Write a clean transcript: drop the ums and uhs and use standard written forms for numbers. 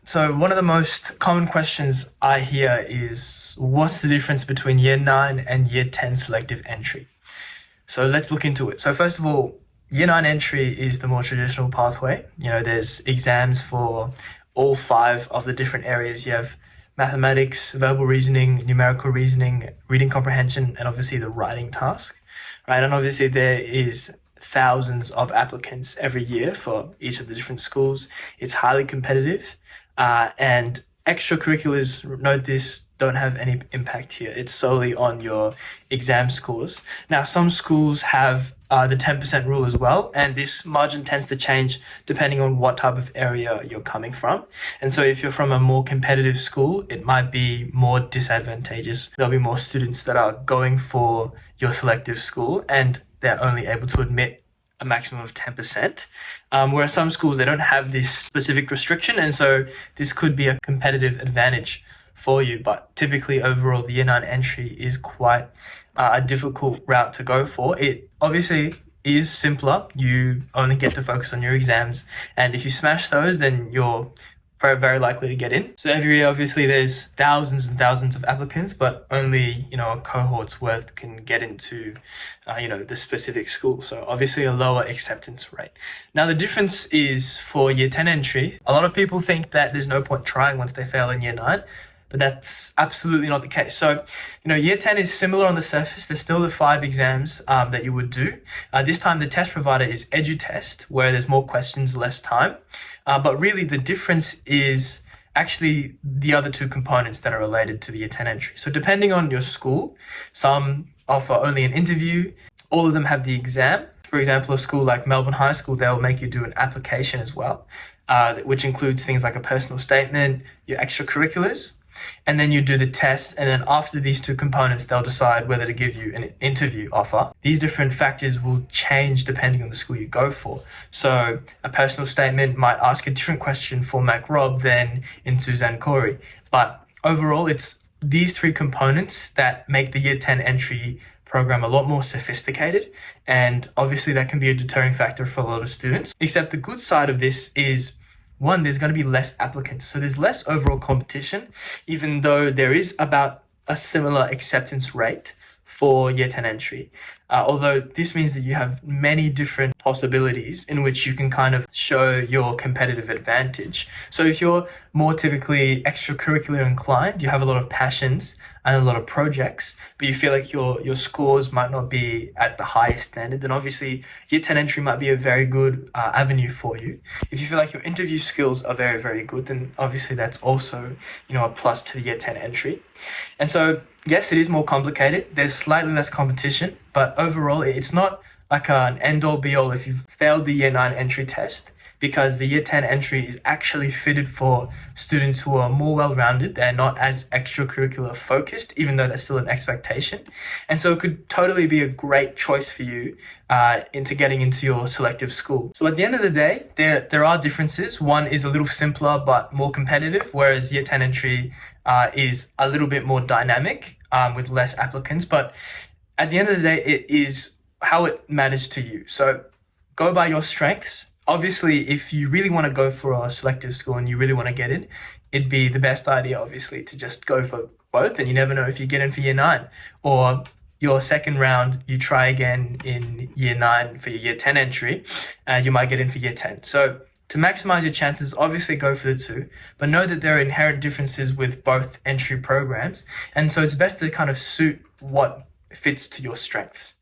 So one of the most common questions I hear is, what's the difference between Year 9 and Year 10 selective entry? So let's look into it. So first of all, Year 9 entry is the more traditional pathway. There's exams for all 5 of the different areas. You have mathematics, verbal reasoning, numerical reasoning, reading comprehension, and obviously the writing task, right? And obviously there is thousands of applicants every year for each of the different schools. It's highly competitive, and extracurriculars, note this, don't have any impact here. It's solely on your exam scores. Now, some schools have the 10% rule as well, and this margin tends to change depending on what type of area you're coming from. And so if you're from a more competitive school, it might be more disadvantageous. There'll be more students that are going for your selective school, and they're only able to admit a maximum of 10%, whereas some schools, they don't have this specific restriction, and so this could be a competitive advantage for you. But typically overall, the Year 9 entry is quite a difficult route to go for. It obviously is simpler. You only get to focus on your exams, and if you smash those, then you're very, very likely to get in. So every year, obviously, there's thousands and thousands of applicants, but only, a cohort's worth can get into, the specific school. So obviously a lower acceptance rate. Now, the difference is for Year 10 entry, a lot of people think that there's no point trying once they fail in Year 9. But that's absolutely not the case. So, Year 10 is similar on the surface. There's still the 5 exams that you would do. This time the test provider is EduTest, where there's more questions, less time. But really the difference is actually the other 2 components that are related to the Year 10 entry. So depending on your school, some offer only an interview. All of them have the exam. For example, a school like Melbourne High School, they'll make you do an application as well, which includes things like a personal statement, your extracurriculars, and then you do the test, and then after these 2 components, they'll decide whether to give you an interview offer. These different factors will change depending on the school you go for. So a personal statement might ask a different question for MacRob than in Suzanne Cory. But overall, it's these 3 components that make the Year 10 entry program a lot more sophisticated, and obviously that can be a deterring factor for a lot of students. Except the good side of this is, one, there's going to be less applicants. So there's less overall competition, even though there is about a similar acceptance rate for Year 10 entry. Although this means that you have many different possibilities in which you can kind of show your competitive advantage. So if you're more typically extracurricular inclined, you have a lot of passions and a lot of projects, but you feel like your scores might not be at the highest standard, then obviously Year 10 entry might be a very good avenue for you. If you feel like your interview skills are very, very good, then obviously that's also, a plus to the Year 10 entry. And so, yes, it is more complicated. There's slightly less competition, but overall, it's not like an end-all be-all if you've failed the Year 9 entry test, because the Year 10 entry is actually fitted for students who are more well-rounded. They're not as extracurricular focused, even though that's still an expectation. And so it could totally be a great choice for you into getting into your selective school. So at the end of the day, there are differences. One is a little simpler but more competitive, whereas Year 10 entry is a little bit more dynamic with less applicants. But at the end of the day, it is how it matters to you. So go by your strengths. Obviously, if you really want to go for a selective school and you really want to get in, it'd be the best idea, obviously, to just go for both. And you never know if you get in for Year 9, or your second round, you try again in Year 9 for your Year 10 entry, you might get in for Year 10. So to maximize your chances, obviously go for the 2, but know that there are inherent differences with both entry programs. And so it's best to kind of suit what fits to your strengths.